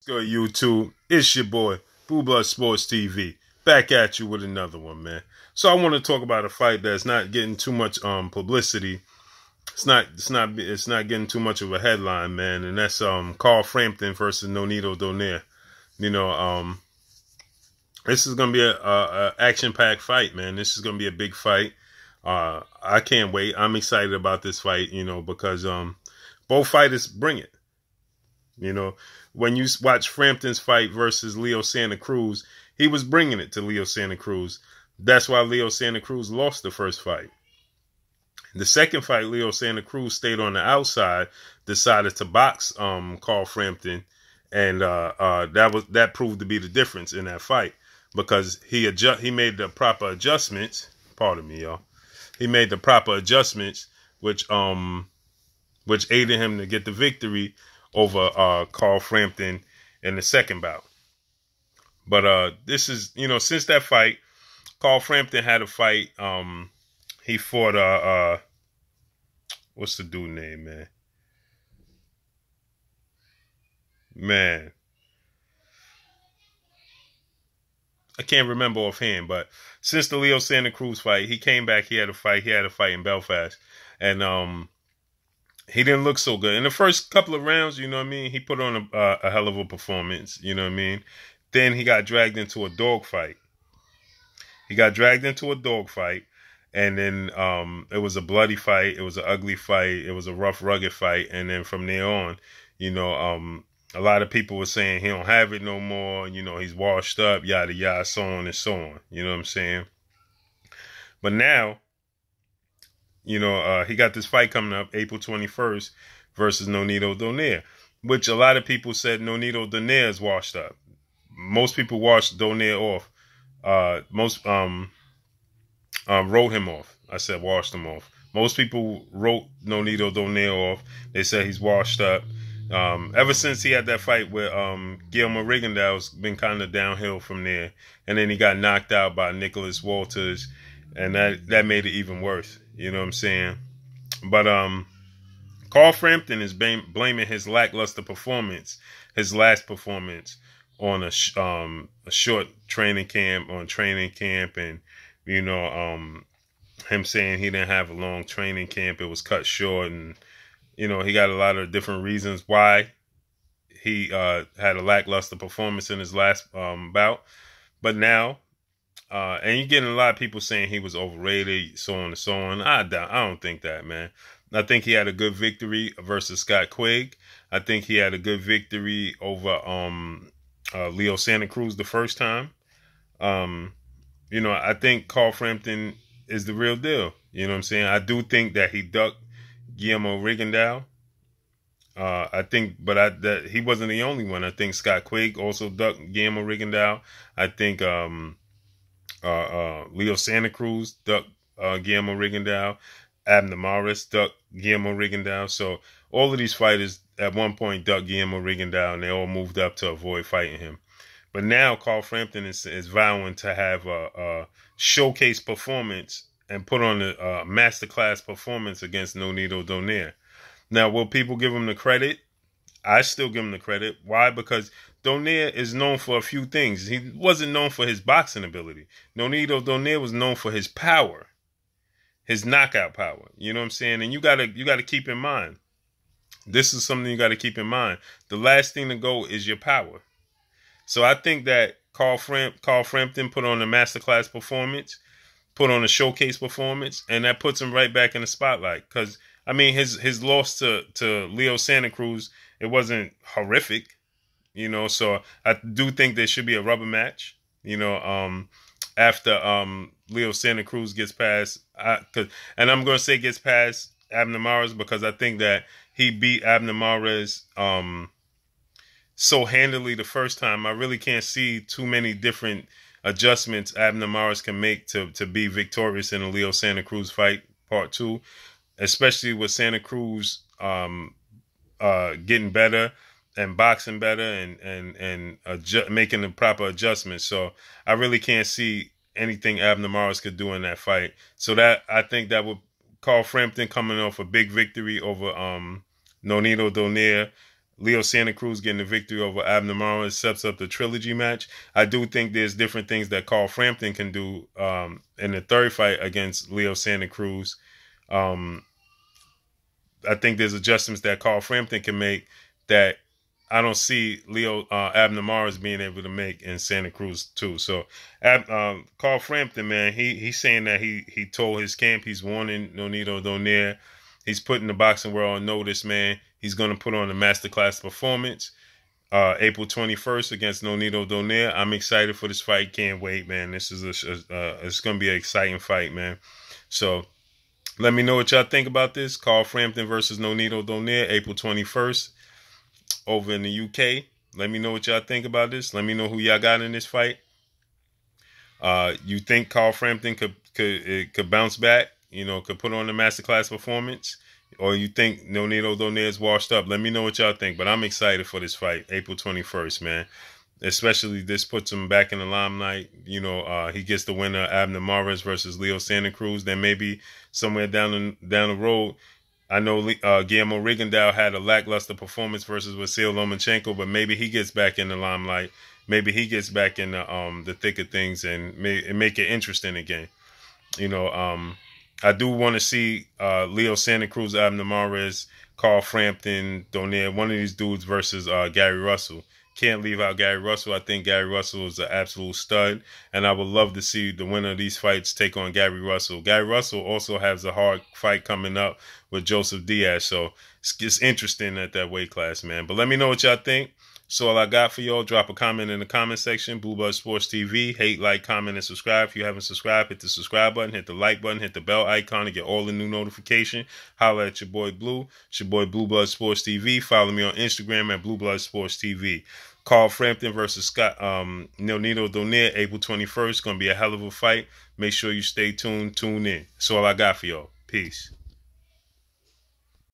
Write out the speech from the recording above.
Good YouTube, it's your boy Blue Blood Sports TV, back at you with another one, man. So I want to talk about a fight that's not getting too much publicity. It's not getting too much of a headline, man, and that's Carl Frampton versus Nonito Donaire. You know, this is gonna be a action packed fight, man. This is gonna be a big fight. I can't wait. I'm excited about this fight, because both fighters bring it. You know, when you watch Frampton's fight versus Leo Santa Cruz, he was bringing it to Leo Santa Cruz. That's why Leo Santa Cruz lost the first fight. The second fight, Leo Santa Cruz stayed on the outside, decided to box Carl Frampton, and that proved to be the difference in that fight because he made the proper adjustments. Pardon me, y'all. He made the proper adjustments, which aided him to get the victory over Carl Frampton in the second bout. But this is, since that fight, Carl Frampton had a fight. He fought what's the dude name, man? Man, I can't remember offhand, but since the Leo Santa Cruz fight, he came back. He had a fight in Belfast, and he didn't look so good in the first couple of rounds. You know what I mean? He put on a hell of a performance. You know what I mean? Then he got dragged into a dogfight. And then it was a bloody fight. It was an ugly fight. It was a rough, rugged fight. And then from there on, a lot of people were saying he don't have it no more. He's washed up, yada yada, so on and so on. You know what I'm saying? But now, he got this fight coming up April 21st versus Nonito Donaire, which a lot of people said Nonito Donaire is washed up. Most people washed Donaire off. Most wrote him off. I said washed him off. Most people wrote Nonito Donaire off. They said he's washed up. Ever since he had that fight with Guillermo Rigondeaux, it's been kind of downhill from there. And then he got knocked out by Nicholas Walters, and that made it even worse. You know what I'm saying? But Carl Frampton is blaming his lackluster performance, his last performance, on a short training camp, and him saying he didn't have a long training camp. It was cut short, and he got a lot of different reasons why he had a lackluster performance in his last bout. But now, and you're getting a lot of people saying he was overrated, so on and so on. I don't think that, man. I think he had a good victory versus Scott Quigg. I think he had a good victory over Leo Santa Cruz the first time. I think Carl Frampton is the real deal. You know what I'm saying? I do think that he ducked Guillermo Rigondeaux. That he wasn't the only one. I think Scott Quigg also ducked Guillermo Rigondeaux. I think Leo Santa Cruz ducked Guillermo Rigondeaux. Abner Mares ducked Guillermo Rigondeaux. So all of these fighters at one point ducked Guillermo Rigondeaux, and they all moved up to avoid fighting him. But now Carl Frampton is vowing to have a showcase performance and put on a masterclass performance against Nonito Donaire. Now, will people give him the credit? I still give him the credit. Why? Because Donaire is known for a few things. He wasn't known for his boxing ability. Nonito Donaire was known for his power, his knockout power. You know what I'm saying? And you gotta keep in mind. This is something you got to keep in mind. The last thing to go is your power. So I think that Carl Frampton put on a masterclass performance, put on a showcase performance, and that puts him right back in the spotlight. Because his loss to Leo Santa Cruz, it wasn't horrific, So I do think there should be a rubber match, after Leo Santa Cruz gets past, and I'm gonna say gets past Abner Mares, because I think that he beat Abner Mares so handily the first time. I really can't see too many different adjustments Abner Mares can make to be victorious in a Leo Santa Cruz fight part 2, especially with Santa Cruz getting better and boxing better and making the proper adjustments. So I really can't see anything Abner Mares could do in that fight. So that I think that would Carl Frampton coming off a big victory over Nonito Donaire Leo Santa Cruz getting the victory over Abner Mares sets up the trilogy match. I do think there's different things that Carl Frampton can do in the third fight against Leo Santa Cruz. I think there's adjustments that Carl Frampton can make that I don't see Abner Mares being able to make in Santa Cruz too. So Carl Frampton, man, he's saying that he told his camp he's warning Nonito Donaire. He's putting the boxing world on notice, man. He's going to put on a masterclass performance April 21st against Nonito Donaire. I'm excited for this fight. Can't wait, man. This is it's going to be an exciting fight, man. So let me know what y'all think about this. Carl Frampton versus Nonito Donaire, April 21st over in the UK. Let me know what y'all think about this. Let me know who y'all got in this fight. You think Carl Frampton could bounce back? You know, could put on a masterclass performance, or you think Nonito Donaire is washed up? Let me know what y'all think. But I'm excited for this fight, April 21st, man. Especially this puts him back in the limelight. You know, he gets the winner, Abner Mares versus Leo Santa Cruz. Then maybe somewhere down the road, I know Guillermo Rigondeaux had a lackluster performance versus Vasyl Lomachenko, but maybe he gets back in the limelight. Maybe he gets back in the thick of things and make it interesting again. You know, I do want to see Leo Santa Cruz, Abner Mares, Carl Frampton, Donaire, one of these dudes versus Gary Russell. Can't leave out Gary Russell. I think Gary Russell is an absolute stud, and I would love to see the winner of these fights take on Gary Russell. Gary Russell also has a hard fight coming up with Joseph Diaz, so it's interesting at that weight class, man. But let me know what y'all think. So all I got for y'all, drop a comment in the comment section. Blue Blood Sports TV. Hate, like, comment, and subscribe. If you haven't subscribed, hit the subscribe button, hit the like button, hit the bell icon to get all the new notification. Holla at your boy Blue. It's your boy Blue Blood Sports TV. Follow me on Instagram at Blue Blood Sports TV. Carl Frampton versus Nonito Donaire, April 21st. Going to be a hell of a fight. Make sure you stay tuned. Tune in. That's all I got for y'all. Peace.